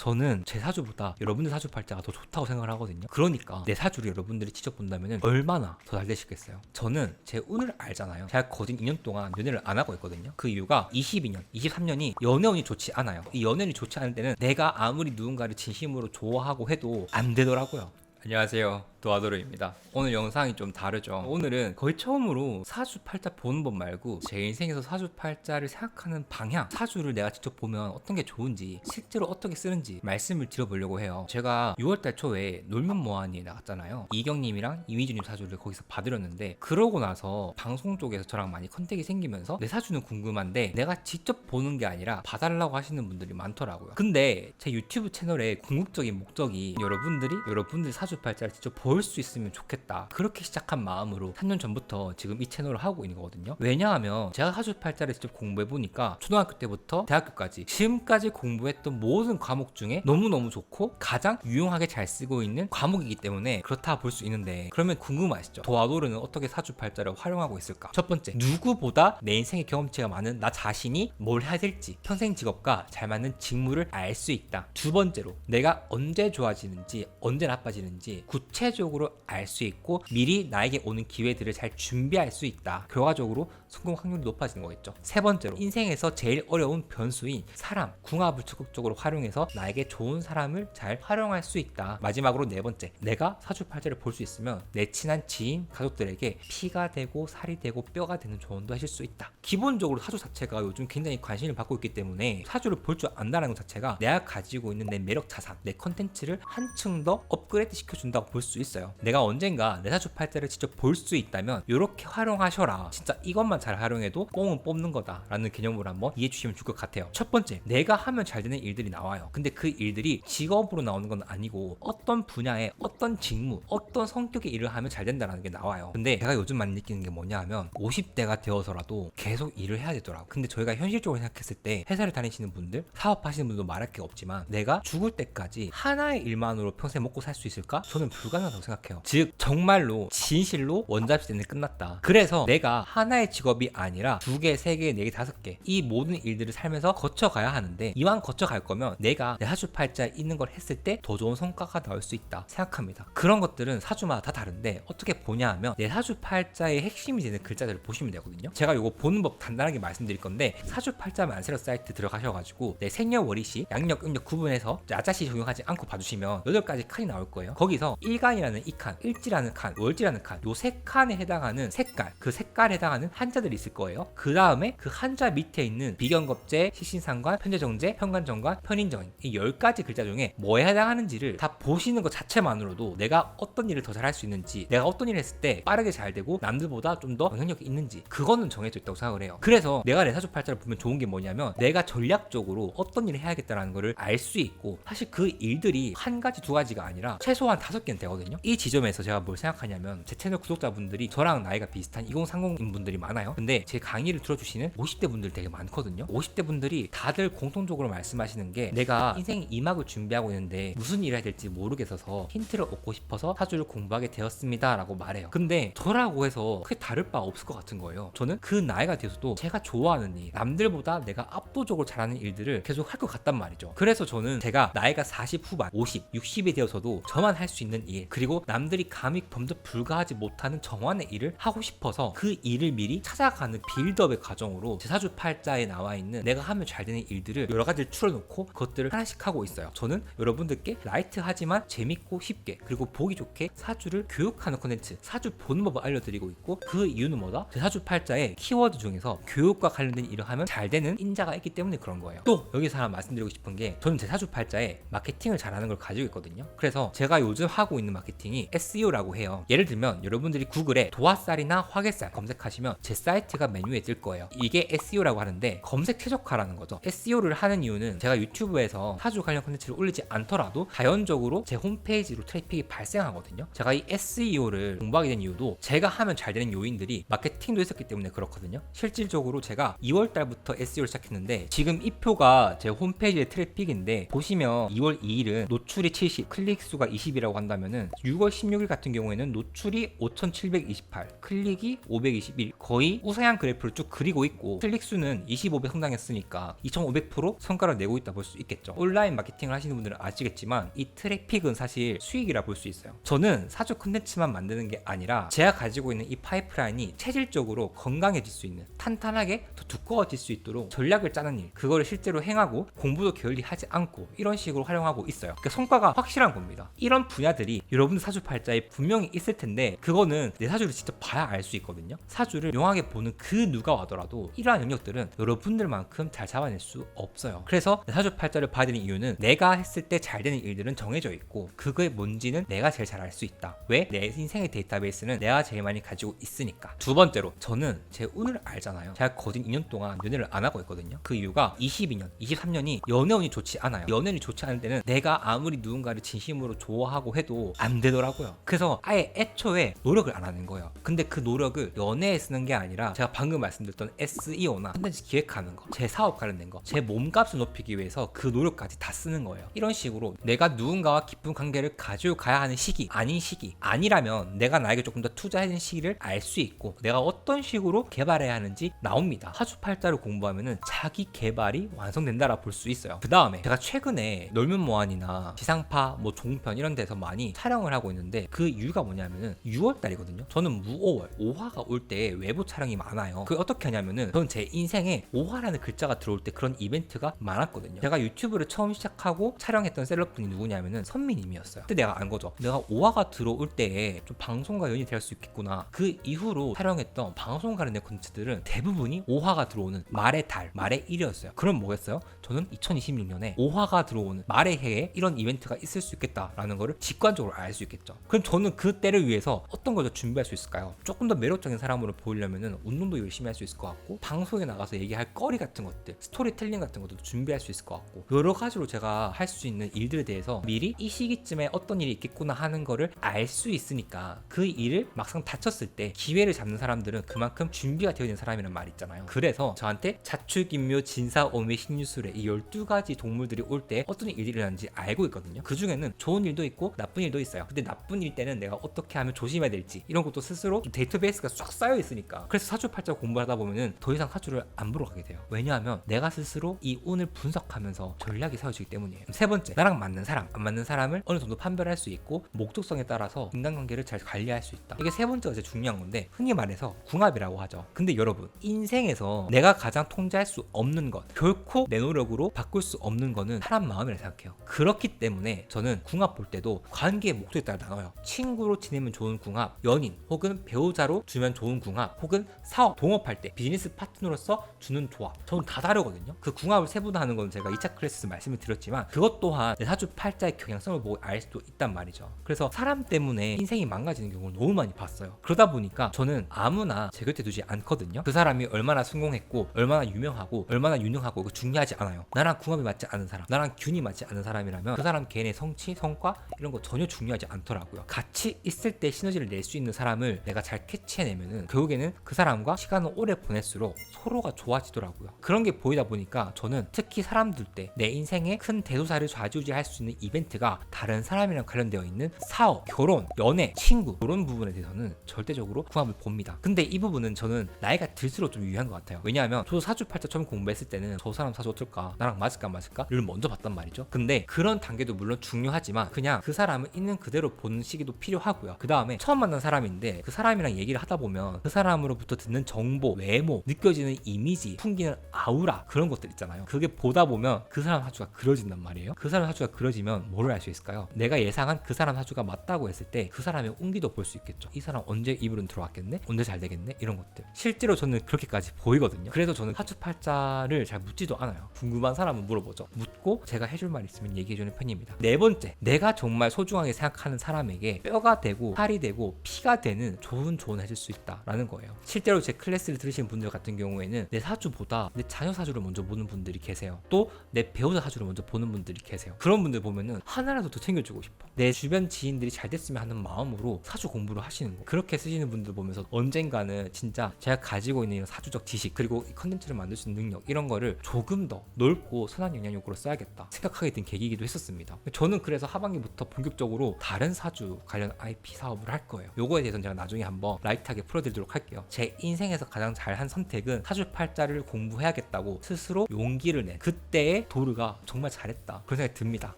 저는 제 사주보다 여러분들 사주 팔자가 더 좋다고 생각을 하거든요. 그러니까 내 사주를 여러분들이 직접 본다면 얼마나 더 잘 되시겠어요. 저는 제 운을 알잖아요. 제가 거진 2년 동안 연애를 안 하고 있거든요. 그 이유가 22년, 23년이 연애운이 좋지 않아요. 이 연애운이 좋지 않을 때는 내가 아무리 누군가를 진심으로 좋아하고 해도 안 되더라고요. 안녕하세요, 도아도르입니다. 오늘 영상이 좀 다르죠. 오늘은 거의 처음으로 사주팔자 보는 법 말고 제 인생에서 사주팔자를 생각하는 방향, 사주를 내가 직접 보면 어떤 게 좋은지, 실제로 어떻게 쓰는지 말씀을 드려보려고 해요. 제가 6월달 초에 놀면 뭐하니에 나갔잖아요. 이경님이랑 이미주님 사주를 거기서 봐드렸는데, 그러고 나서 방송 쪽에서 저랑 많이 컨택이 생기면서 내 사주는 궁금한데 내가 직접 보는 게 아니라 봐달라고 하시는 분들이 많더라고요. 근데 제 유튜브 채널의 궁극적인 목적이 여러분들 사주팔자를 직접 볼 수 있으면 좋겠다, 그렇게 시작한 마음으로 3년 전부터 지금 이 채널을 하고 있는 거거든요. 왜냐하면 제가 사주팔자를 직접 공부해보니까 초등학교 때부터 대학교까지 지금까지 공부했던 모든 과목 중에 너무너무 좋고 가장 유용하게 잘 쓰고 있는 과목이기 때문에 그렇다 볼 수 있는데, 그러면 궁금하시죠? 도아도르는 어떻게 사주팔자를 활용하고 있을까? 첫 번째, 누구보다 내 인생의 경험치가 많은 나 자신이 뭘 해야 될지, 평생 직업과 잘 맞는 직무를 알 수 있다. 두 번째로, 내가 언제 좋아지는지 언제 나빠지는지 구체적으로 알 수 있고 미리 나에게 오는 기회들을 잘 준비할 수 있다. 결과적으로 성공 확률이 높아지는 거겠죠. 세 번째로, 인생에서 제일 어려운 변수인 사람, 궁합을 적극적으로 활용해서 나에게 좋은 사람을 잘 활용할 수 있다. 마지막으로 네 번째, 내가 사주팔자를 볼 수 있으면 내 친한 지인, 가족들에게 피가 되고 살이 되고 뼈가 되는 조언도 하실 수 있다. 기본적으로 사주 자체가 요즘 굉장히 관심을 받고 있기 때문에 사주를 볼 줄 안다는 것 자체가 내가 가지고 있는 내 매력 자산, 내 컨텐츠를 한층 더 업그레이드 시켜준다고 볼 수 있어요. 내가 언젠가 내 사주팔자를 직접 볼 수 있다면 이렇게 활용하셔라, 진짜 이것만 잘 활용해도 뽕은 뽑는 거다 라는 개념으로 한번 이해해 주시면 좋을 것 같아요. 첫 번째, 내가 하면 잘 되는 일들이 나와요. 근데 그 일들이 직업으로 나오는 건 아니고 어떤 분야에 어떤 직무, 어떤 성격의 일을 하면 잘 된다는 게 나와요. 근데 제가 요즘 많이 느끼는 게 뭐냐 하면 50대가 되어서라도 계속 일을 해야 되더라고요. 근데 저희가 현실적으로 생각했을 때 회사를 다니시는 분들, 사업하시는 분도 말할 게 없지만 내가 죽을 때까지 하나의 일만으로 평생 먹고 살 수 있을까? 저는 불가능하다고 생각해요. 즉 정말로 진실로 원잡이 때는 끝났다. 그래서 내가 하나의 직업이 아니라 2개, 3개, 4개, 5개 이 모든 일들을 살면서 거쳐가야 하는데, 이왕 거쳐갈 거면 내가 내 사주팔자에 있는 걸 했을 때 더 좋은 성과가 나올 수 있다 생각합니다. 그런 것들은 사주마다 다 다른데 어떻게 보냐 하면 내 사주팔자의 핵심이 되는 글자들을 보시면 되거든요. 제가 요거 보는 법 간단하게 말씀드릴 건데, 사주팔자 만세력 사이트 들어가셔가지고 내 생년월일시 양력, 음력 구분해서 아자씨 적용하지 않고 봐주시면 8가지 칸이 나올 거예요. 거기서 일간이라는 이 칸, 일지라는 칸, 월지라는 칸, 요 3칸에 해당하는 색깔, 그 색깔에 해당하는 한자들이 있을 거예요. 그 다음에 그 한자 밑에 있는 비견겁재, 식신상관, 편재정재, 현관정관, 편인정인, 이 10가지 글자 중에 뭐에 해당하는지를 다 보시는 것 자체만으로도 내가 어떤 일을 더 잘할 수 있는지, 내가 어떤 일을 했을 때 빠르게 잘 되고 남들보다 좀 더 영향력이 있는지, 그거는 정해져 있다고 생각을 해요. 그래서 내가 내 사주팔자를 보면 좋은 게 뭐냐면 내가 전략적으로 어떤 일을 해야겠다라는 거를 알 수 있고, 사실 그 일들이 한 가지, 2가지가 아니라 최소한 5개는 되거든요. 이 지점에서 제가 뭘 생각하냐면, 제 채널 구독자분들이 저랑 나이가 비슷한 2030인 분들이 많아요. 근데 제 강의를 들어주시는 50대 분들 되게 많거든요. 50대 분들이 다들 공통적으로 말씀하시는 게, 내가 인생 2막을 준비하고 있는데 무슨 일을 해야 될지 모르겠어서 힌트를 얻고 싶어서 사주를 공부하게 되었습니다 라고 말해요. 근데 저라고 해서 크게 다를 바 없을 것 같은 거예요. 저는 그 나이가 돼서도 제가 좋아하는 일, 남들보다 내가 압도적으로 잘하는 일들을 계속 할 것 같단 말이죠. 그래서 저는 제가 나이가 40 후반, 50, 60이 되어서도 저만 할 수 있는 일, 그리고 남들이 감히 범접 불가하지 못하는 정환의 일을 하고 싶어서 그 일을 미리 찾아가는 빌드업의 과정으로 제 사주팔자에 나와 있는 내가 하면 잘 되는 일들을 여러 가지를 추려놓고 그것들을 하나씩 하고 있어요. 저는 여러분들께 라이트하지만 재밌고 쉽게, 그리고 보기 좋게 사주를 교육하는 콘텐츠, 사주 보는 법을 알려드리고 있고, 그 이유는 뭐다? 제 사주팔자의 키워드 중에서 교육과 관련된 일을 하면 잘 되는 인자가 있기 때문에 그런 거예요. 또 여기서 하나 말씀드리고 싶은 게, 저는 제 사주팔자에 마케팅을 잘하는 걸 가지고 있거든요. 그래서 제가 요즘 하고 있는 마케팅이 SEO라고 해요. 예를 들면 여러분들이 구글에 도화살이나 화개살 검색하시면 제 사이트가 메뉴에 뜰 거예요. 이게 SEO라고 하는데 검색 최적화라는 거죠. SEO를 하는 이유는 제가 유튜브에서 사주 관련 콘텐츠를 올리지 않더라도 자연적으로 제 홈페이지로 트래픽이 발생하거든요. 제가 이 SEO를 공부하게 된 이유도 제가 하면 잘 되는 요인들이 마케팅도 있었기 때문에 그렇거든요. 실질적으로 제가 2월 달부터 SEO를 시작했는데, 지금 이 표가 제 홈페이지의 트래픽인데 보시면 2월 2일은 노출이 70, 클릭 수가 20이라고 한다면은 6월 16일 같은 경우에는 노출이 5728, 클릭이 521, 거의 우상향 그래프를 쭉 그리고 있고 클릭 수는 25배 성장했으니까 2500% 성과를 내고 있다 볼 수 있겠죠. 온라인 마케팅을 하시는 분들은 아시겠지만 이 트래픽은 사실 수익이라 볼 수 있어요. 저는 사주 콘텐츠만 만드는 게 아니라 제가 가지고 있는 이 파이프라인이 체질적으로 건강해질 수 있는, 탄탄하게 더 두꺼워질 수 있도록 전략을 짜는 일, 그거를 실제로 행하고 공부도 게을리 하지 않고 이런 식으로 활용하고 있어요. 그러니까 성과가 확실한 겁니다. 이런 분야들이 여러분 사주팔자에 분명히 있을 텐데 그거는 내 사주를 직접 봐야 알 수 있거든요. 사주를 명확하게 보는 그 누가 와더라도 이러한 영역들은 여러분들만큼 잘 잡아낼 수 없어요. 그래서 내 사주팔자를 봐야 되는 이유는 내가 했을 때 잘 되는 일들은 정해져 있고 그거의 뭔지는 내가 제일 잘 알 수 있다. 왜? 내 인생의 데이터베이스는 내가 제일 많이 가지고 있으니까. 두 번째로, 저는 제 운을 알잖아요. 제가 거진 2년 동안 연애를 안 하고 있거든요. 그 이유가 22년, 23년이 연애운이 좋지 않아요. 연애운이 좋지 않을 때는 내가 아무리 누군가를 진심으로 좋아하고 해도 안 되더라고요. 그래서 아예 애초에 노력을 안 하는 거예요. 근데 그 노력을 연애에 쓰는 게 아니라 제가 방금 말씀드렸던 SEO나 컨텐츠 기획하는 거, 제 사업 관련된 거, 제 몸값을 높이기 위해서 그 노력까지 다 쓰는 거예요. 이런 식으로 내가 누군가와 깊은 관계를 가지고 가야 하는 시기, 아닌 시기, 아니라면 내가 나에게 조금 더 투자하는 시기를 알 수 있고 내가 어떤 식으로 개발해야 하는지 나옵니다. 사주팔자를 공부하면은 자기 개발이 완성된다라 볼 수 있어요. 그 다음에 제가 최근에 놀면 뭐하니나 지상파, 뭐 종편 이런 데서 많이 촬영을 하고 있는데 그 이유가 뭐냐면은 6월달이거든요. 저는 무오월, 오화가 올 때 외부 촬영이 많아요. 그게 어떻게 하냐면은 저는 제 인생에 오화라는 글자가 들어올 때 그런 이벤트가 많았거든요. 제가 유튜브를 처음 시작하고 촬영했던 셀럽분이 누구냐면은 선미님이었어요. 그때 내가 안 거죠. 내가 오화가 들어올 때에 좀 방송과 연이 될 수 있겠구나. 그 이후로 촬영했던 방송 관련된 콘텐츠들은 대부분이 오화가 들어오는 말의 달, 말의 일이었어요. 그럼 뭐겠어요? 저는 2026년에 오화가 들어오는 말의 해에 이런 이벤트가 있을 수 있겠다라는 거를 직관적으로 알 수 있겠죠. 그럼 저는 그 때를 위해서 어떤 걸 더 준비할 수 있을까요? 조금 더 매력적인 사람으로 보이려면은 운동도 열심히 할 수 있을 것 같고 방송에 나가서 얘기할 거리 같은 것들, 스토리텔링 같은 것도 준비할 수 있을 것 같고 여러 가지로 제가 할 수 있는 일들에 대해서 미리 이 시기쯤에 어떤 일이 있겠구나 하는 거를 알 수 있으니까 그 일을 막상 닥쳤을 때 기회를 잡는 사람들은 그만큼 준비가 되어 있는 사람이란 말 있잖아요. 그래서 저한테 자축인묘 진사오미 신유술에 이 12가지 동물들이 올 때 어떤 일이 일어나는지 알고 있거든요. 그 중에는 좋은 일도 있고 나쁜 일도 있어요. 근데 나쁜 일 때는 내가 어떻게 하면 조심해야 될지 이런 것도 스스로 좀 데이터베이스가 쫙 쌓여 있으니까 그래서 사주팔자 공부하다 보면은 더 이상 사주를 안 보러 가게 돼요. 왜냐하면 내가 스스로 이 운을 분석하면서 전략이 세워지기 때문이에요. 세 번째, 나랑 맞는 사람, 안 맞는 사람을 어느 정도 판별할 수 있고 목적성에 따라서 인간관계를 잘 관리할 수 있다. 이게 세 번째가 제일 중요한 건데 흔히 말해서 궁합이라고 하죠. 근데 여러분, 인생에서 내가 가장 통제할 수 없는 것, 결코 내 노력으로 바꿀 수 없는 거는 사람 마음이라 생각해요. 그렇기 때문에 저는 궁합 볼 때도 관계의 목적에 따라 나눠요. 친구로 지내면 좋은 궁합, 연인 혹은 배우자로 주면 좋은 궁합, 혹은 사업, 동업할 때 비즈니스 파트너로서 주는 조합, 저는 다 다르거든요. 그 궁합을 세분화하는 건 제가 2차 클래스에서 말씀을 드렸지만 그것 또한 내 사주 팔자의 경향성을 보고 알 수도 있단 말이죠. 그래서 사람 때문에 인생이 망가지는 경우를 너무 많이 봤어요. 그러다 보니까 저는 아무나 제 곁에 두지 않거든요. 그 사람이 얼마나 성공했고 얼마나 유명하고 얼마나 유능하고 중요하지 않아요. 나랑 궁합이 맞지 않은 사람, 나랑 균이 맞지 않은 사람이라면 그 사람 개인의 성취, 성과 이런 거 전혀 중요하지 않더라고요. 같이 있을 때 시너지를 낼 수 있는 사람을 내가 잘 캐치해내면은 결국에는 그 사람과 시간을 오래 보낼수록 서로가 좋아지더라고요. 그런 게 보이다 보니까 저는 특히 사람들 때 내 인생의 큰 대소사를 좌지우지할 수 있는 이벤트가 다른 사람이랑 관련되어 있는 사업, 결혼, 연애, 친구 이런 부분에 대해서는 절대적으로 궁합을 봅니다. 근데 이 부분은 저는 나이가 들수록 좀 유의한 것 같아요. 왜냐하면 저도 사주팔자 처음 공부했을 때는 저 사람 사주 어떨까, 나랑 맞을까 안 맞을까를 먼저 봤단 말이죠. 근데 그런 단계도 물론 중요하지만 그냥 그 사람을 있는 그대로 보는 시기도 필요하고요. 그 다음에 처음 만난 사람인데 그 사람이랑 얘기를 하다 보면 그 사람으로부터 듣는 정보, 외모, 느껴지는 이미지, 풍기는 아우라 그런 것들 있잖아요. 그게 보다 보면 그 사람 사주가 그려진단 말이에요. 그 사람 사주가 그려지면 뭐를 알 수 있을까요? 내가 예상한 그 사람 사주가 맞다고 했을 때 그 사람의 운기도 볼 수 있겠죠. 이 사람 언제 이불은 들어왔겠네? 언제 잘 되겠네? 이런 것들 실제로 저는 그렇게까지 보이거든요. 그래서 저는 사주팔자를 잘 묻지도 않아요. 궁금한 사람은 물어보죠. 묻고 제가 해줄 말 있으면 얘기해주는 편입니다. 네 번째, 내가 정말 소중하게 생각하는 사람에게 뼈가 되고 살이 되고 피가 되는 좋은 조언을 해줄 수 있다라는 거예요. 실제로 제 클래스를 들으시는 분들 같은 경우에는 내 사주보다 내 자녀 사주를 먼저 보는 분들이 계세요. 또 내 배우자 사주를 먼저 보는 분들이 계세요. 그런 분들 보면은 하나라도 더 챙겨주고 싶어. 내 주변 지인들이 잘 됐으면 하는 마음으로 사주 공부를 하시는 거. 그렇게 쓰시는 분들 보면서 언젠가는 진짜 제가 가지고 있는 이런 사주적 지식 그리고 이 컨텐츠를 만들 수 있는 능력 이런 거를 조금 더 넓고 선한 영향력으로 써야겠다 생각하게 된 계기이기도 했었습니다. 저는 그래서 하반기부터 본격적으로 다른 사주 관련 IP 사업을 할 거예요. 요거에 대해서는 제가 나중에 한번 라이트하게 풀어드리도록 할게요. 제 인생에서 가장 잘한 선택은 사주팔자를 공부해야겠다고 스스로 용기를 낸 그때의 도르가 정말 잘했다 그런 생각이 듭니다.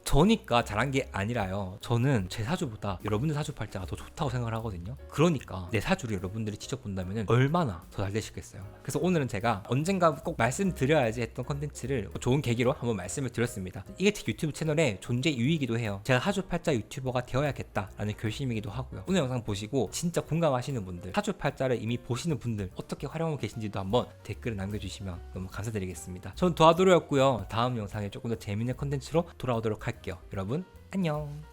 저니까 잘한 게 아니라요. 저는 제 사주보다 여러분들 사주팔자가 더 좋다고 생각을 하거든요. 그러니까 내 사주를 여러분들이 직접 본다면 얼마나 더 잘 되시겠어요. 그래서 오늘은 제가 언젠가 꼭 말씀드려야지 했던 컨텐츠를 좋은 계기로 한번 말씀을 드렸습니다. 이게 제 유튜브 채널의 존재 이유이기도 해요. 제가 사주팔자 유튜버가 되어야겠다라는 결심이기도 하고요. 오늘 영상 보시고 진짜 공감하시는 분들, 사주팔자를 이미 보시는 분들 어떻게 활용하고 계신지도 한번 댓글에 남겨주시면 너무 감사드리겠습니다. 전 도하도로였고요. 다음 영상에 조금 더 재밌는 컨텐츠로 돌아오도록 할게요. 여러분 안녕.